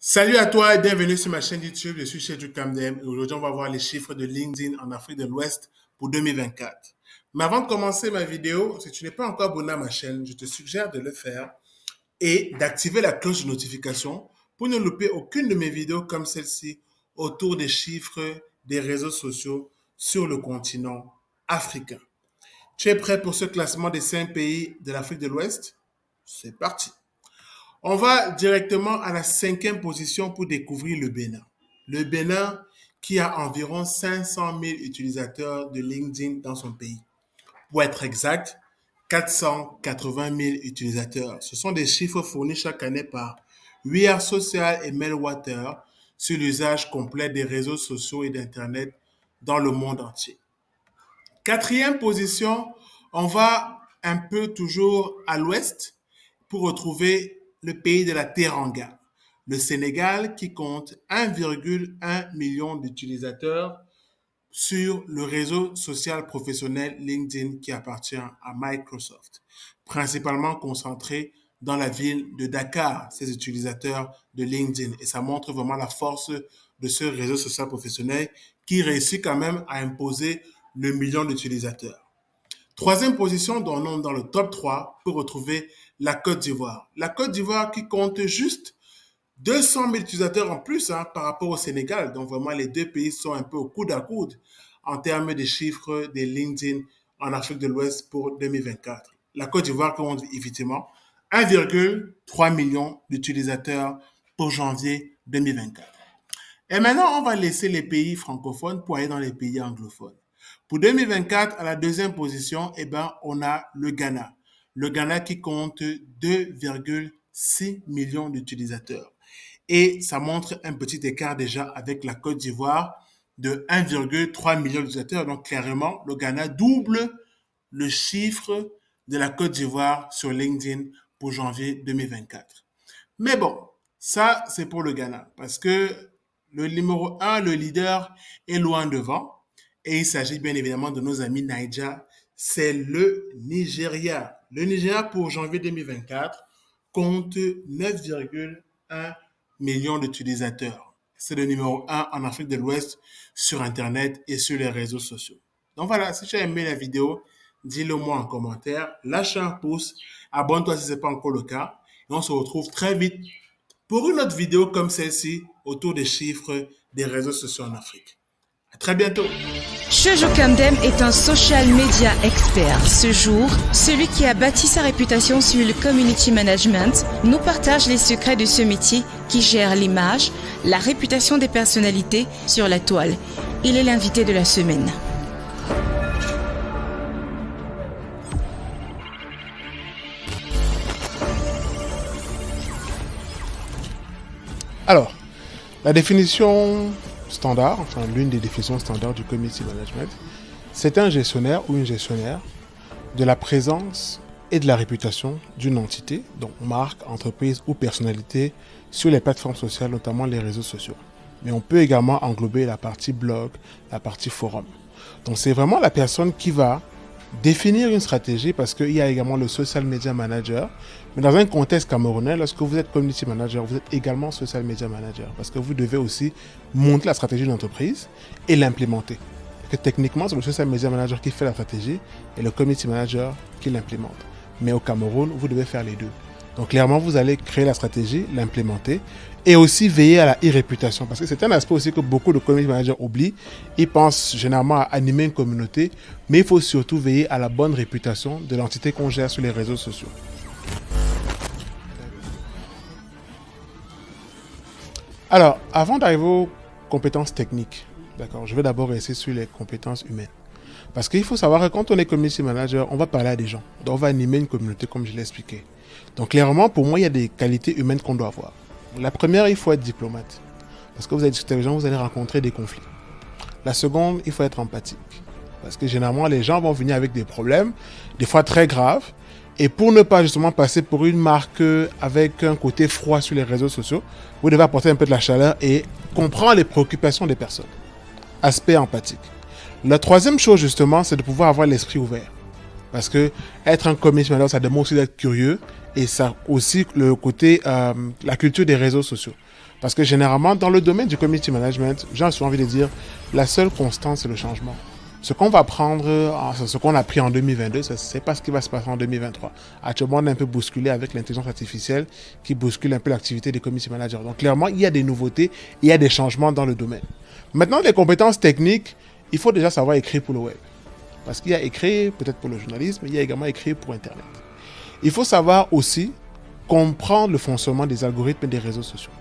Salut à toi et bienvenue sur ma chaîne YouTube. Je suis chez Camdem et aujourd'hui on va voir les chiffres de LinkedIn en Afrique de l'Ouest pour 2024. Mais avant de commencer ma vidéo, si tu n'es pas encore abonné à ma chaîne, je te suggère de le faire et d'activer la cloche de notification pour ne louper aucune de mes vidéos comme celle-ci autour des chiffres des réseaux sociaux sur le continent africain. Tu es prêt pour ce classement des 5 pays de l'Afrique de l'Ouest? C'est parti. On va directement à la cinquième position pour découvrir le Bénin. Le Bénin qui a environ 500 000 utilisateurs de LinkedIn dans son pays. Pour être exact, 480 000 utilisateurs. Ce sont des chiffres fournis chaque année par We Are Social et Meltwater sur l'usage complet des réseaux sociaux et d'Internet dans le monde entier. Quatrième position, on va un peu toujours à l'ouest pour retrouver le pays de la Teranga, le Sénégal qui compte 1,1 million d'utilisateurs sur le réseau social professionnel LinkedIn qui appartient à Microsoft, principalement concentré dans la ville de Dakar, ces utilisateurs de LinkedIn. Et ça montre vraiment la force de ce réseau social professionnel qui réussit quand même à imposer le million d'utilisateurs. Troisième position, dans le top 3, pour retrouver la Côte d'Ivoire. La Côte d'Ivoire qui compte juste 200 000 utilisateurs en plus par rapport au Sénégal. Donc vraiment, les deux pays sont un peu au coude à coude en termes de chiffres des LinkedIn en Afrique de l'Ouest pour 2024. La Côte d'Ivoire compte effectivement 1,3 million d'utilisateurs pour janvier 2024. Et maintenant, on va laisser les pays francophones pour aller dans les pays anglophones. Pour 2024, à la deuxième position, on a le Ghana. Le Ghana qui compte 2,6 millions d'utilisateurs. Et ça montre un petit écart déjà avec la Côte d'Ivoire de 1,3 million d'utilisateurs. Donc clairement, le Ghana double le chiffre de la Côte d'Ivoire sur LinkedIn pour janvier 2024. Mais bon, ça c'est pour le Ghana parce que le numéro 1, le leader, est loin devant. Et il s'agit bien évidemment de nos amis Naija. C'est le Nigeria. Le Nigeria pour janvier 2024 compte 9,1 millions d'utilisateurs. C'est le numéro 1 en Afrique de l'Ouest sur Internet et sur les réseaux sociaux. Donc voilà, si tu as aimé la vidéo, dis-le moi en commentaire, lâche un pouce, abonne-toi si ce n'est pas encore le cas. Et on se retrouve très vite pour une autre vidéo comme celle-ci autour des chiffres des réseaux sociaux en Afrique. À très bientôt. Jojo Camdem est un social media expert. Ce jour, celui qui a bâti sa réputation sur le community management nous partage les secrets de ce métier qui gère l'image, la réputation des personnalités sur la toile. Il est l'invité de la semaine. Alors, la définition standard, enfin l'une des définitions standards du community management, c'est un gestionnaire ou une gestionnaire de la présence et de la réputation d'une entité, donc marque, entreprise ou personnalité, sur les plateformes sociales, notamment les réseaux sociaux. Mais on peut également englober la partie blog, la partie forum. Donc c'est vraiment la personne qui va définir une stratégie parce qu'il y a également le social media manager. Mais dans un contexte camerounais, lorsque vous êtes community manager, vous êtes également social media manager parce que vous devez aussi monter la stratégie d'une entreprise et l'implémenter. Parce que techniquement, c'est le social media manager qui fait la stratégie et le community manager qui l'implémente. Mais au Cameroun, vous devez faire les deux. Donc clairement, vous allez créer la stratégie, l'implémenter et aussi veiller à la e-réputation. Parce que c'est un aspect aussi que beaucoup de community managers oublient. Ils pensent généralement à animer une communauté, mais il faut surtout veiller à la bonne réputation de l'entité qu'on gère sur les réseaux sociaux. Alors, avant d'arriver aux compétences techniques, d'accord, je vais d'abord rester sur les compétences humaines. Parce qu'il faut savoir que quand on est community manager, on va parler à des gens. Donc on va animer une communauté comme je l'ai expliqué. Donc clairement, pour moi, il y a des qualités humaines qu'on doit avoir. La première, il faut être diplomate. Parce que vous allez discuter avec les gens, vous allez rencontrer des conflits. La seconde, il faut être empathique. Parce que généralement, les gens vont venir avec des problèmes, des fois très graves. Et pour ne pas justement passer pour une marque avec un côté froid sur les réseaux sociaux, vous devez apporter un peu de la chaleur et comprendre les préoccupations des personnes. Aspect empathique. La troisième chose justement, c'est de pouvoir avoir l'esprit ouvert. Parce que être un community manager, ça demande aussi d'être curieux et ça aussi le côté, la culture des réseaux sociaux. Parce que généralement, dans le domaine du community management, j'ai souvent envie de dire, la seule constante, c'est le changement. Ce qu'on va prendre, ce qu'on a pris en 2022, ce n'est pas ce qui va se passer en 2023. Actuellement, on est un peu bousculé avec l'intelligence artificielle qui bouscule un peu l'activité des community managers. Donc clairement, il y a des nouveautés, il y a des changements dans le domaine. Maintenant, les compétences techniques, il faut déjà savoir écrire pour le web. Parce qu'il y a écrit peut-être pour le journalisme, il y a également écrit pour Internet. Il faut savoir aussi comprendre le fonctionnement des algorithmes et des réseaux sociaux.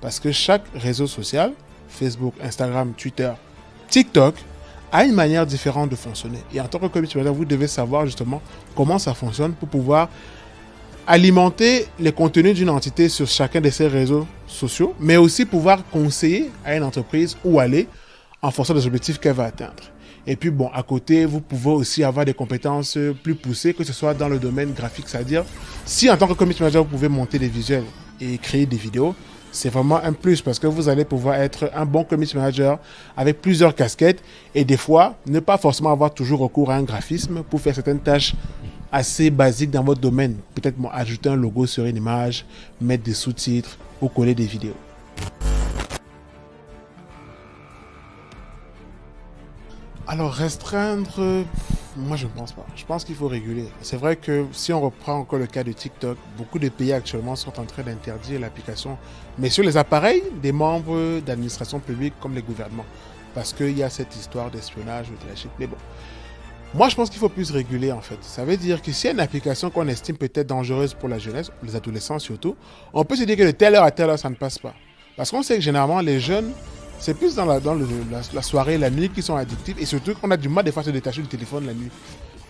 Parce que chaque réseau social, Facebook, Instagram, Twitter, TikTok, a une manière différente de fonctionner. Et en tant que community manager, vous devez savoir justement comment ça fonctionne pour pouvoir alimenter les contenus d'une entité sur chacun de ces réseaux sociaux, mais aussi pouvoir conseiller à une entreprise où aller en fonction des objectifs qu'elle va atteindre. Et puis bon, à côté, vous pouvez aussi avoir des compétences plus poussées, que ce soit dans le domaine graphique, c'est-à-dire si en tant que community manager, vous pouvez monter des visuels et créer des vidéos, c'est vraiment un plus parce que vous allez pouvoir être un bon community manager avec plusieurs casquettes et des fois, ne pas forcément avoir toujours recours à un graphisme pour faire certaines tâches assez basiques dans votre domaine. Peut-être ajouter un logo sur une image, mettre des sous-titres ou coller des vidéos. Alors restreindre, moi je ne pense pas. Je pense qu'il faut réguler. C'est vrai que si on reprend encore le cas de TikTok, beaucoup de pays actuellement sont en train d'interdire l'application, mais sur les appareils des membres d'administration publique comme les gouvernements. Parce qu'il y a cette histoire d'espionnage ou de la chip. Mais bon, moi je pense qu'il faut plus réguler en fait. Ça veut dire que s'il y a une application qu'on estime peut-être dangereuse pour la jeunesse, les adolescents surtout, on peut se dire que de telle heure à telle heure ça ne passe pas. Parce qu'on sait que généralement les jeunes, c'est plus dans la soirée, la nuit qui sont addictifs et surtout qu'on a du mal des fois à se détacher du téléphone la nuit.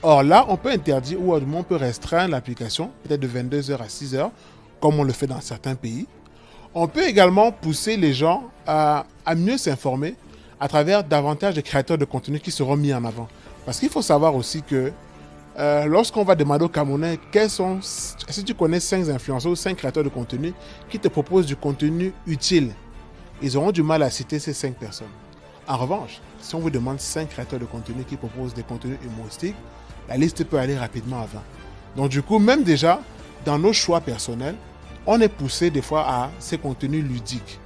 Or là, on peut interdire ou du moins on peut restreindre l'application, peut-être de 22h à 6h, comme on le fait dans certains pays. On peut également pousser les gens à mieux s'informer à travers davantage de créateurs de contenu qui seront mis en avant. Parce qu'il faut savoir aussi que lorsqu'on va demander aux Camerounais est-ce que tu connais 5 influenceurs ou 5 créateurs de contenu qui te proposent du contenu utile, ils auront du mal à citer ces 5 personnes. En revanche, si on vous demande 5 créateurs de contenu qui proposent des contenus humoristiques, la liste peut aller rapidement à 20. Donc du coup, même déjà, dans nos choix personnels, on est poussé des fois à ces contenus ludiques.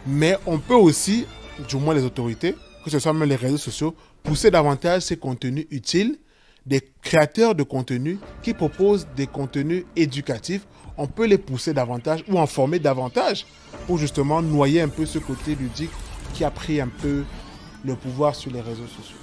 Mais on peut aussi, du moins les autorités, que ce soit même les réseaux sociaux, pousser davantage ces contenus utiles, des créateurs de contenu qui proposent des contenus éducatifs. On peut les pousser davantage ou en former davantage pour justement noyer un peu ce côté ludique qui a pris un peu le pouvoir sur les réseaux sociaux.